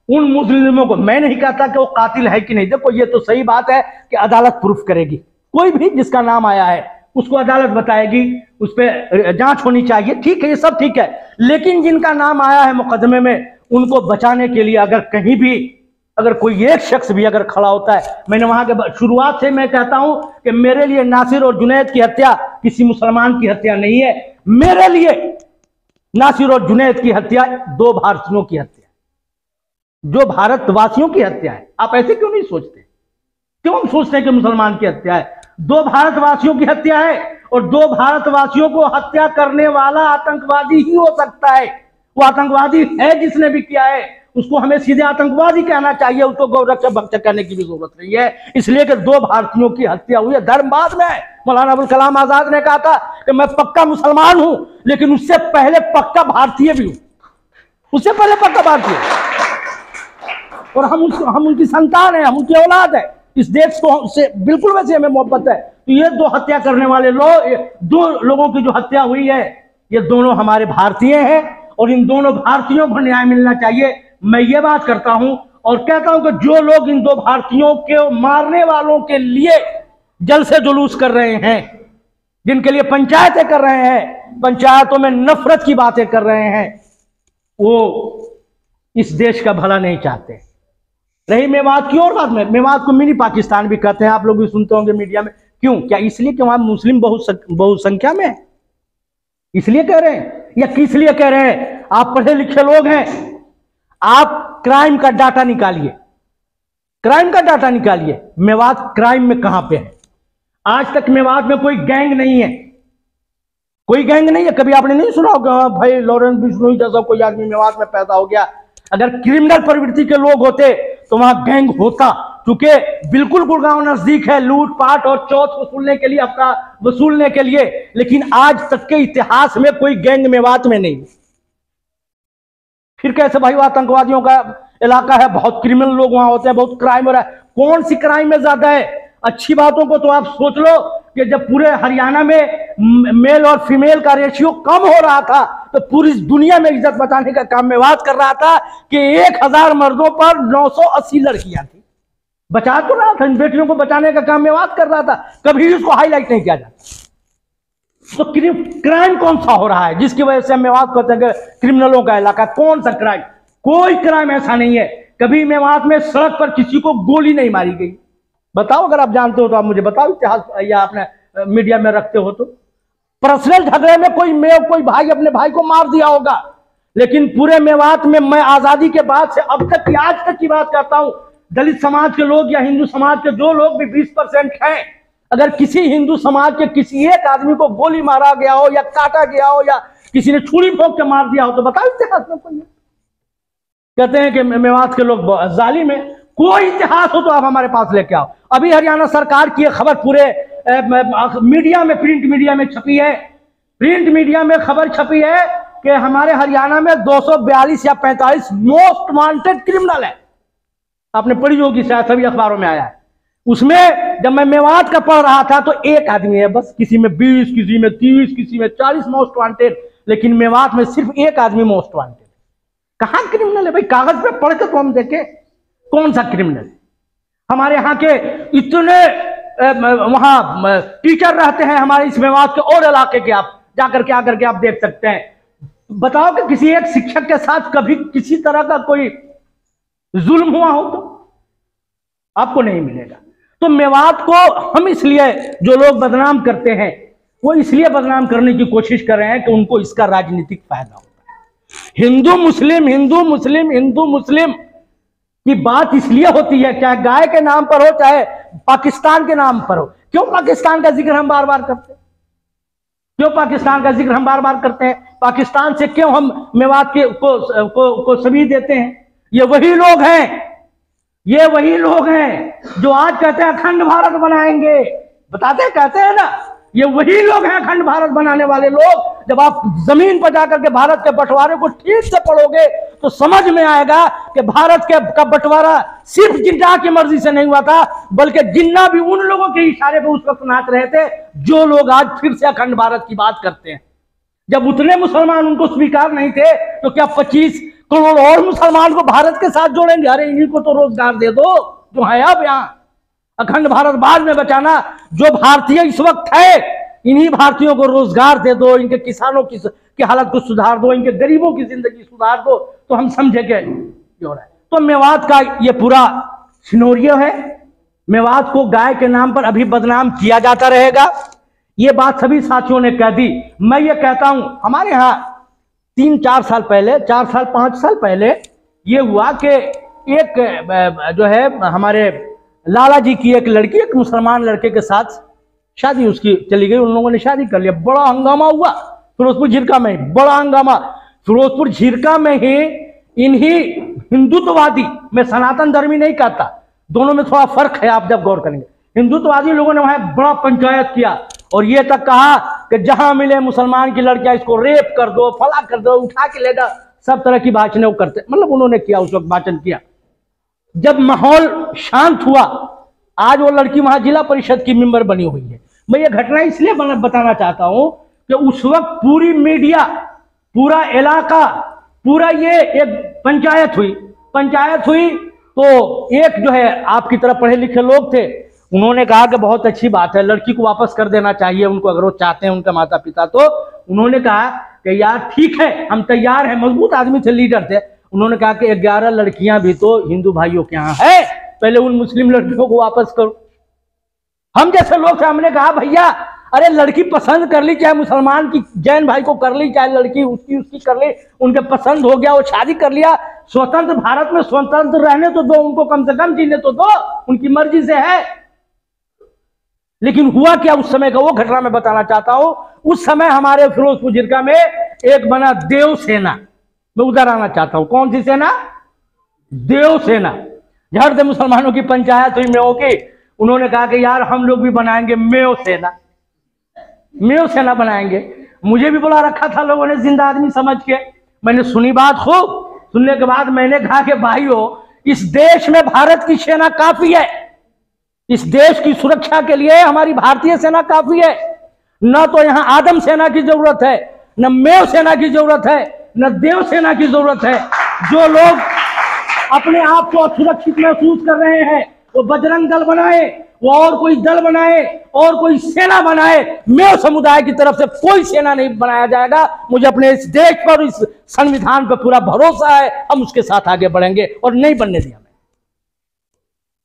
उन मुस्लिमों को, मैं नहीं कहता कि वो कातिल है कि नहीं, देखो ये तो सही बात है कि अदालत प्रूफ करेगी। कोई भी जिसका नाम आया है उसको अदालत बताएगी, उस पर जांच होनी चाहिए, ठीक है, ये सब ठीक है। लेकिन जिनका नाम आया है मुकदमे में, उनको बचाने के लिए अगर कहीं भी अगर कोई एक शख्स भी अगर खड़ा होता है, मैंने वहां के शुरुआत से मैं कहता हूं कि मेरे लिए नासिर और जुनैद की हत्या किसी मुसलमान की हत्या नहीं है। मेरे लिए नासिर और जुनैद की हत्या 2 भारतीयों की हत्या, जो भारतवासियों की हत्या है। आप ऐसे क्यों नहीं सोचते? क्यों हम सोचते हैं कि मुसलमान की हत्या है? 2 भारतवासियों की हत्या है और 2 भारतवासियों को हत्या करने वाला आतंकवादी ही हो सकता है। वो आतंकवादी है जिसने भी किया है, उसको हमें सीधे आतंकवादी कहना चाहिए, उसको गौरक्षक भक्षक कहने की भी जरूरत नहीं है। इसलिए कि 2 भारतीयों की हत्या हुई है। धर्म बाद में है। मौलाना अबुल कलाम आजाद ने कहा था कि मैं पक्का मुसलमान हूं, लेकिन उससे पहले पक्का भारतीय भी हूं, उससे पहले पक्का भारतीय। और हम उनकी संतान है, हम उनकी औलाद है। इस देश को से बिल्कुल वैसे हमें मोहब्बत है। तो ये 2 हत्या करने वाले लोग, 2 लोगों की जो हत्या हुई है, ये दोनों हमारे भारतीय हैं और इन दोनों भारतीयों को न्याय मिलना चाहिए। मैं ये बात करता हूं और कहता हूं कि जो लोग इन 2 भारतीयों के मारने वालों के लिए जलसे जुलूस कर रहे हैं, जिनके लिए पंचायतें कर रहे हैं, पंचायतों में नफरत की बातें कर रहे हैं, वो इस देश का भला नहीं चाहते। रही मेवात की और बात में, मेवात को मिनी पाकिस्तान भी कहते हैं, आप लोग भी सुनते होंगे मीडिया में। क्यों? क्या इसलिए कि वहां मुस्लिम बहुसंख्या में है, इसलिए कह रहे हैं? या किस लिए कह रहे हैं? आप पढ़े लिखे लोग हैं, आप क्राइम का डाटा निकालिए, क्राइम का डाटा निकालिए। मेवात क्राइम में कहां पे है? आज तक मेवात में कोई गैंग नहीं है, कोई गैंग नहीं है। कभी आपने नहीं सुना होगा भाई लॉरेंस बिश्नोई जैसा कोई आदमी मेवात में पैदा हो गया। अगर क्रिमिनल प्रवृत्ति के लोग होते तो वहां गैंग होता। चूंकि बिल्कुल गुड़गांव नजदीक है, लूटपाट और चौथ वसूलने के लिए, हफ्ता वसूलने के लिए, लेकिन आज तक के इतिहास में कोई गैंग मेवात में नहीं। फिर कैसे भाई? वो आतंकवादियों का इलाका है, बहुत क्रिमिनल लोग वहां होते हैं, बहुत क्राइम हो रहा है। कौन सी क्राइम में ज्यादा है? अच्छी बातों को तो आप सोच लो कि जब पूरे हरियाणा में मेल और फीमेल का रेशियो कम हो रहा था तो पूरी दुनिया में इज्जत बचाने का काम मेवात कर रहा था कि 1000 मर्दों पर 980 लड़कियां थी। बचा तो रहा था, इन बेटियों को बचाने का काम मेवात कर रहा था। कभी इसको हाईलाइट नहीं किया जाता। तो क्राइम कौन सा हो रहा है जिसकी वजह से मेवात कहते हैं कि क्रिमिनलों का इलाका? कौन सा क्राइम? कोई क्राइम ऐसा नहीं है। कभी मेवात में सड़क पर किसी को गोली नहीं मारी गई। बताओ, अगर आप जानते हो तो आप मुझे बताओ इतिहास, या आपने मीडिया में रखते हो तो। पर्सनल झगड़े में कोई भाई अपने भाई को मार दिया होगा, लेकिन पूरे मेवात में मैं आजादी के बाद से अब तक की, आज तक की बात करता हूं, दलित समाज के लोग या हिंदू समाज के जो लोग भी 20% हैं, अगर किसी हिंदू समाज के किसी एक आदमी को गोली मारा गया हो या काटा गया हो या किसी ने छुरी भोंक के मार दिया हो तो बताओ इतिहास में कोई? कहते हैं कि मेवात के लोग जालिम है। कोई इतिहास हो तो आप हमारे पास लेके आओ। अभी हरियाणा सरकार की खबर पूरे मीडिया में, प्रिंट मीडिया में छपी है, प्रिंट मीडिया में खबर छपी है कि हमारे हरियाणा में 242 या 45 मोस्ट वांटेड क्रिमिनल है। आपने पढ़ी होगी शायद, सभी अखबारों में आया है। उसमें जब मैं मेवात का पढ़ रहा था तो एक आदमी है बस, किसी में 20, किसी में 30, किसी में 40 मोस्ट वांटेड, लेकिन मेवात में सिर्फ एक आदमी मोस्ट वांटेड। कहां क्रिमिनल है भाई? कागज पे पढ़ के तो हम देखें कौन सा क्रिमिनल है। हमारे यहाँ के इतने वहां टीचर रहते हैं हमारे इस मेवात के और इलाके के, आप जाकर के आकर के आप देख सकते हैं। बताओ कि किसी एक शिक्षक के साथ कभी किसी तरह का कोई जुल्म हुआ हो तो आपको नहीं मिलेगा। तो मेवात को हम इसलिए, जो लोग बदनाम करते हैं वो इसलिए बदनाम करने की कोशिश कर रहे हैं कि उनको इसका राजनीतिक फायदा होता है। हिंदू मुस्लिम, हिंदू मुस्लिम, हिंदू मुस्लिम की बात इसलिए होती है, चाहे गाय के नाम पर हो चाहे पाकिस्तान के नाम पर हो। क्यों पाकिस्तान का जिक्र हम बार बार करते हैं? क्यों पाकिस्तान का जिक्र हम बार बार करते हैं? पाकिस्तान से क्यों हम मेवात के को सभी देते हैं? ये वही लोग हैं, ये वही लोग हैं जो आज कहते हैं अखंड भारत बनाएंगे। बताते कहते हैं ना, ये वही लोग हैं अखंड भारत बनाने वाले लोग। जब आप जमीन पर जाकर के भारत के बंटवारे को ठीक से पढ़ोगे तो समझ में आएगा कि भारत का बंटवारा सिर्फ जिन्ना की मर्जी से नहीं हुआ था, बल्कि जिन्ना भी उन लोगों के इशारे पर उस वक्त नाच रहे थे जो लोग आज फिर से अखंड भारत की बात करते हैं। जब उतने मुसलमान उनको स्वीकार नहीं थे तो क्या 25 करोड़ और मुसलमान को भारत के साथ जोड़ेंगे? अरे इन्हीं को तो रोजगार दे दो जो है अब यहाँ। अखंड भारत बाद में बचाना, जो भारतीय इस वक्त है इन्हीं भारतीयों को रोजगार दे दो, इनके किसानों की हालत को सुधार दो, इनके गरीबों की जिंदगी सुधार दो, तो हम समझेंगे हो रहा है। तो मेवात का ये पूरा सिनेरियो है। मेवात को गाय के नाम पर अभी बदनाम किया जाता रहेगा। ये बात सभी साथियों ने कह दी। मैं ये कहता हूं, हमारे यहाँ 3-4 साल पहले, 4 साल 5 साल पहले ये हुआ कि एक जो है हमारे लाला जी की एक लड़की एक मुसलमान लड़के के साथ शादी उसकी चली गई। उन लोगों ने शादी कर लिया, बड़ा हंगामा हुआ फिरोजपुर झिरका में, बड़ा हंगामा। फिरोजपुर झिरका में ही इन्हीं हिंदुत्ववादी, मैं सनातन धर्मी नहीं कहता, दोनों में थोड़ा फर्क है, आप जब गौर करेंगे। हिंदुत्ववादी लोगों ने वहां बड़ा पंचायत किया और ये तक कहा कि जहां मिले मुसलमान की लड़कियां इसको रेप कर दो, फला कर दो, उठा के ले जा, सब तरह की भाषणें वो करते, मतलब उन्होंने किया, उस वक्त भाषण किया। जब माहौल शांत हुआ, आज वो लड़की वहां जिला परिषद की मेंबर बनी हुई है। मैं ये घटना इसलिए बताना चाहता हूं कि उस वक्त पूरी मीडिया, पूरा इलाका, पूरा ये एक पंचायत हुई तो एक जो है आपकी तरह पढ़े लिखे लोग थे, उन्होंने कहा कि बहुत अच्छी बात है, लड़की को वापस कर देना चाहिए उनको, अगर वो चाहते हैं उनका माता पिता। तो उन्होंने कहा कि यार ठीक है, हम तैयार हैं, मजबूत आदमी थे, लीडर थे। उन्होंने कहा कि 11 लड़कियां भी तो हिंदू भाइयों के यहाँ है, पहले उन मुस्लिम लड़कियों को वापस करो। हम जैसे लोग थे, हमने कहा भैया अरे लड़की पसंद कर ली, चाहे मुसलमान की जैन भाई को कर ली, चाहे लड़की उसकी कर ली, उनके पसंद हो गया, वो शादी कर लिया, स्वतंत्र भारत में स्वतंत्र रहने तो दो, उनको कम से कम जीने तो दो, उनकी मर्जी से है। लेकिन हुआ क्या उस समय का, वो घटना मैं बताना चाहता हूं। उस समय हमारे फिरोजपुर झिरका में एक बना देव सेना, मैं उधर आना चाहता हूं। कौन सी सेना? देव सेना। झड़ से मुसलमानों की पंचायत हुई मेव की, उन्होंने कहा कि यार हम लोग भी बनाएंगे मेव सेना, मेव सेना बनाएंगे। मुझे भी बुला रखा था लोगों ने जिंदा आदमी समझ के। मैंने सुनी बात, खूब सुनने के बाद मैंने कहा कि भाइयों इस देश में भारत की सेना काफी है, इस देश की सुरक्षा के लिए हमारी भारतीय सेना काफी है। न तो यहां आदम सेना की जरूरत है, न मेव सेना की जरूरत है, न देव सेना की जरूरत है। जो लोग अपने आप को सुरक्षित महसूस कर रहे हैं वो बजरंग दल बनाए, वो और कोई दल बनाए, और कोई सेना बनाए। मेव समुदाय की तरफ से कोई सेना नहीं बनाया जाएगा। मुझे अपने इस देश पर, इस संविधान पर पूरा भरोसा है, हम उसके साथ आगे बढ़ेंगे और नहीं बनने दिया,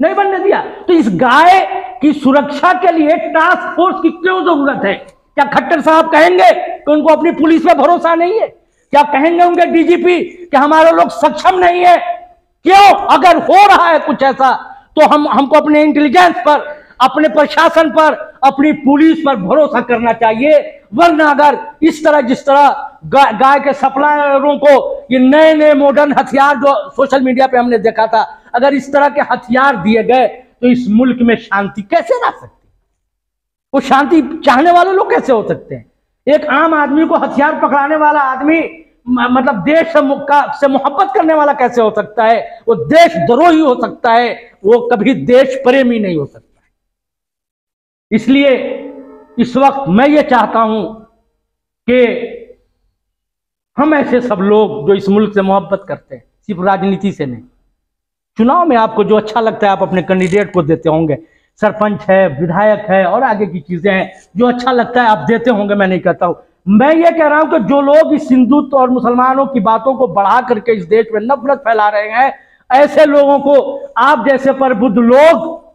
नहीं बनने दिया। तो इस गाय की सुरक्षा के लिए टास्क फोर्स की क्यों जरूरत है? क्या खट्टर साहब कहेंगे कि उनको अपनी पुलिस पे भरोसा नहीं है? क्या कहेंगे उनके डीजीपी कि हमारे लोग सक्षम नहीं है? क्यों? अगर हो रहा है कुछ ऐसा तो हमको अपने इंटेलिजेंस पर, अपने प्रशासन पर, अपनी पुलिस पर भरोसा करना चाहिए। वरना अगर इस तरह, जिस तरह गाय के सप्लायरों को ये नए नए मॉडर्न हथियार जो सोशल मीडिया पे हमने देखा था, अगर इस तरह के हथियार दिए गए तो इस मुल्क में शांति कैसे ला सकती? वो शांति चाहने वाले लोग कैसे हो सकते हैं? एक आम आदमी को, हथियार पकड़ाने वाला आदमी मतलब देश से मोहब्बत करने वाला कैसे हो सकता है? वो देशद्रोही हो सकता है, वो कभी देश प्रेमी नहीं हो सकता। इसलिए इस वक्त मैं ये चाहता हूं कि हम ऐसे सब लोग जो इस मुल्क से मोहब्बत करते हैं, सिर्फ राजनीति से नहीं, चुनाव में आपको जो अच्छा लगता है आप अपने कैंडिडेट को देते होंगे, सरपंच है, विधायक है और आगे की चीजें हैं, जो अच्छा लगता है आप देते होंगे, मैं नहीं कहता हूं। मैं ये कह रहा हूं कि जो लोग इस हिंदुत्व और मुसलमानों की बातों को बढ़ा करके इस देश में नफरत फैला रहे हैं, ऐसे लोगों को आप जैसे प्रबुद्ध लोग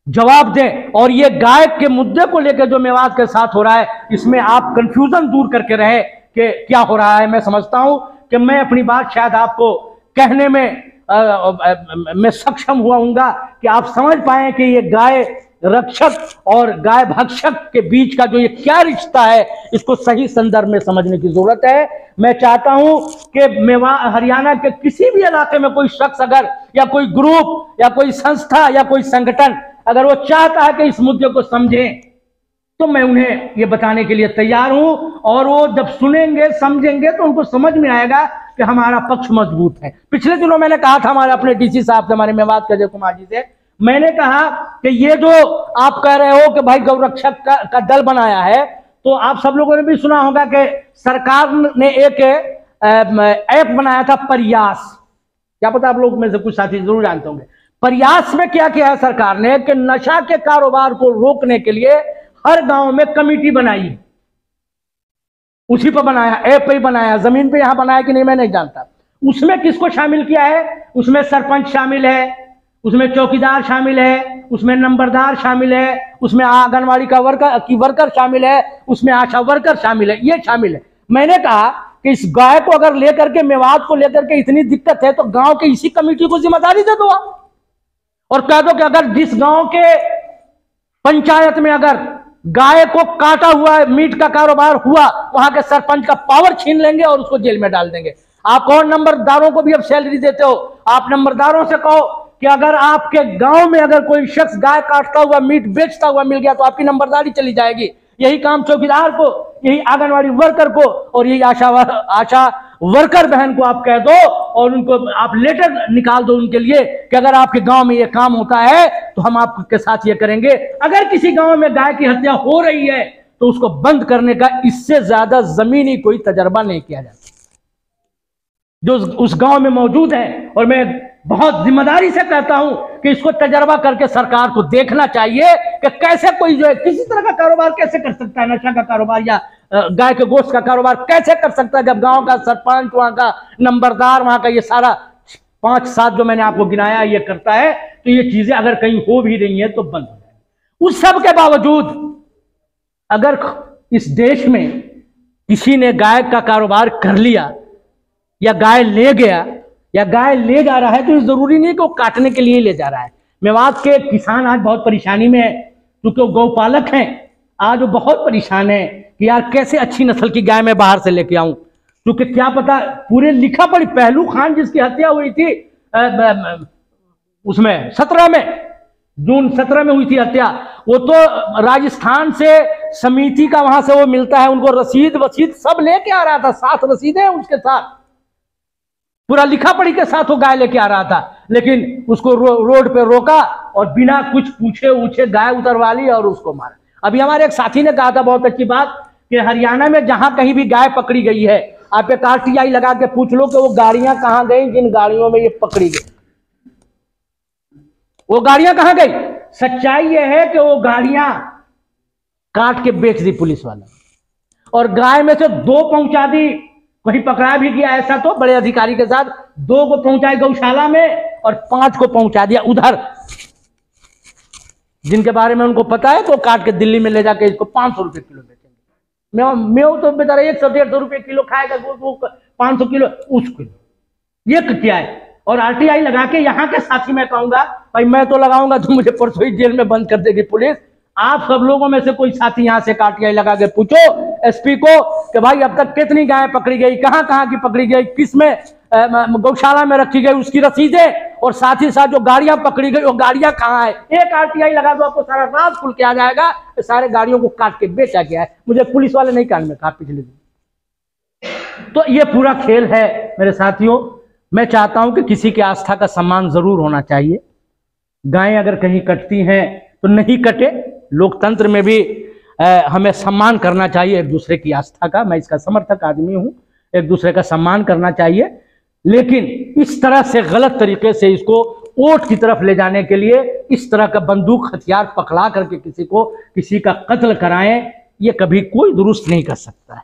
जवाब दें। और ये गाय के मुद्दे को लेकर जो मेवात के साथ हो रहा है, इसमें आप कंफ्यूजन दूर करके रहे कि क्या हो रहा है। मैं समझता हूं कि मैं अपनी बात शायद आपको कहने में मैं सक्षम हुआ हूंगा कि आप समझ पाए कि ये गाय रक्षक और गाय भक्षक के बीच का जो ये क्या रिश्ता है, इसको सही संदर्भ में समझने की जरूरत है। मैं चाहता हूं कि हरियाणा के किसी भी इलाके में कोई शख्स अगर या कोई ग्रुप या कोई संस्था या कोई संगठन अगर वो चाहता है कि इस मुद्दे को समझें, तो मैं उन्हें ये बताने के लिए तैयार हूं। और वो जब सुनेंगे समझेंगे तो उनको समझ में आएगा कि हमारा पक्ष मजबूत है। पिछले दिनों मैंने कहा था हमारे अपने डीसी साहब से, हमारे मेवात के अजय कुमार जी से, मैंने कहा कि ये जो आप कह रहे हो कि भाई गौरक्षक का दल बनाया है, तो आप सब लोगों ने भी सुना होगा कि सरकार ने एक ऐप बनाया था प्रयास। क्या पता आप लोग में से कुछ साथी जरूर जानते होंगे। प्रयास में क्या किया है सरकार ने कि नशा के कारोबार को रोकने के लिए हर गांव में कमेटी बनाई, उसी पर बनाया, ऐप पे ही बनाया, जमीन पे यहां बनाया कि नहीं मैं नहीं जानता। उसमें किसको शामिल किया है? उसमें सरपंच शामिल है, उसमें चौकीदार शामिल है, उसमें नंबरदार शामिल है, उसमें आंगनवाड़ी का वर्कर शामिल है, उसमें आशा वर्कर शामिल है, ये शामिल है। मैंने कहा कि इस गाय को अगर लेकर के, मेवात को लेकर के इतनी दिक्कत है तो गांव के इसी कमेटी को जिम्मेदारी दे दो आप, और कह दो कि अगर जिस गांव के पंचायत में अगर गाय को काटा हुआ मीट का कारोबार हुआ, वहां के सरपंच का पावर छीन लेंगे और उसको जेल में डाल देंगे। आप और नंबरदारों को भी अब सैलरी देते हो, आप नंबरदारों से कहो कि अगर आपके गांव में अगर कोई शख्स गाय काटता हुआ, मीट बेचता हुआ मिल गया तो आपकी नंबरदारी चली जाएगी। यही काम चौकीदार को, यही आंगनवाड़ी वर्कर को और यही आशा वर्कर बहन को आप कह दो और उनको आप लेटर निकाल दो उनके लिए कि अगर आपके गांव में ये काम होता है तो हम आपके साथ ये करेंगे। अगर किसी गांव में गाय की हत्या हो रही है तो उसको बंद करने का इससे ज्यादा जमीनी कोई तजर्बा नहीं किया जाता जो उस गांव में मौजूद है। और मैं बहुत जिम्मेदारी से कहता हूं कि इसको तजर्बा करके सरकार को देखना चाहिए कि कैसे कोई जो है किसी तरह का कारोबार कैसे कर सकता है, नशा का कारोबार या गाय के गोश्त का कारोबार कैसे कर सकता है, जब गांव का सरपंच, वहां का नंबरदार, वहां का ये सारा 5-7 जो मैंने आपको गिनाया ये करता है। तो ये चीजें अगर कहीं हो भी रही है तो बंद हो जाए। उस सब के बावजूद अगर इस देश में किसी ने गाय का कारोबार कर लिया या गाय ले गया या गाय ले जा रहा है, तो जरूरी नहीं कि वो काटने के लिए ले जा रहा है। मेवात के किसान आज बहुत परेशानी में है, क्योंकि वो गौपालक हैं। आज वो बहुत परेशान है कि यार कैसे अच्छी नस्ल की गाय मैं बाहर से लेके आऊं, क्योंकि क्या पता पूरे लिखा पड़ी पहलू खान जिसकी हत्या हुई थी उसमें 17 में, जून 17 में हुई थी हत्या। वो तो राजस्थान से समिति का वहां से वो मिलता है, उनको रसीद वसीद सब लेके आ रहा था, 7 रसीदें उसके साथ, पूरा लिखा पढ़ी के साथ वो गाय लेके आ रहा था। लेकिन उसको रोड पे रोका और बिना कुछ पूछे उछे गाय उतरवा ली और उसको मारा। अभी हमारे एक साथी ने कहा था बहुत अच्छी बात कि हरियाणा में जहां कहीं भी गाय पकड़ी गई है, आप एक RTI लगा के पूछ लो कि वो गाड़ियां कहां गई जिन गाड़ियों में ये पकड़ी गई, वो गाड़ियां कहां गई। सच्चाई ये है कि वो गाड़ियां काट के बेच दी पुलिस वाला, और गाय में से 2 पहुंचा दी, वही पकड़ा भी गया ऐसा तो बड़े अधिकारी के साथ, 2 को पहुंचाए गौशाला में और 5 को पहुंचा दिया उधर, जिनके बारे में उनको पता है तो काट के दिल्ली में ले जाके इसको 500 रुपए किलो बेचेंगे। मेव तो बेचारा 100-150 रुपए किलो खाएगा, वो 500 किलो उस किलो, ये क्या है। और RTI लगा के यहाँ के साथी मैं कहूंगा भाई, मैं तो लगाऊंगा तो मुझे परसों ही जेल में बंद कर देगी पुलिस। आप सब लोगों में से कोई साथी यहाँ से RTI लगा के पूछो SP को कि भाई अब तक कितनी गाय पकड़ी गई, कहां कहां की पकड़ी गई, किस में गौशाला में रखी गई, उसकी रसीदें, और साथ ही साथ जो गाड़ियां पकड़ी गई वो गाड़ियां कहां है। एक RTI लगा दो, आपको सारा राज खुल के आ जाएगा सारे गाड़ियों को काट के बेचा गया है। मुझे पुलिस वाले नहीं कान में कहा पिछले दिन, तो ये पूरा खेल है मेरे साथियों। मैं चाहता हूं कि किसी की आस्था का सम्मान जरूर होना चाहिए। गायें अगर कहीं कटती हैं तो नहीं कटे, लोकतंत्र में भी हमें सम्मान करना चाहिए एक दूसरे की आस्था का। मैं इसका समर्थक आदमी हूं, एक दूसरे का सम्मान करना चाहिए, लेकिन इस तरह से गलत तरीके से इसको वोट की तरफ ले जाने के लिए इस तरह का बंदूक हथियार पकड़ा करके किसी का कत्ल कराएं, ये कभी कोई दुरुस्त नहीं कर सकता है।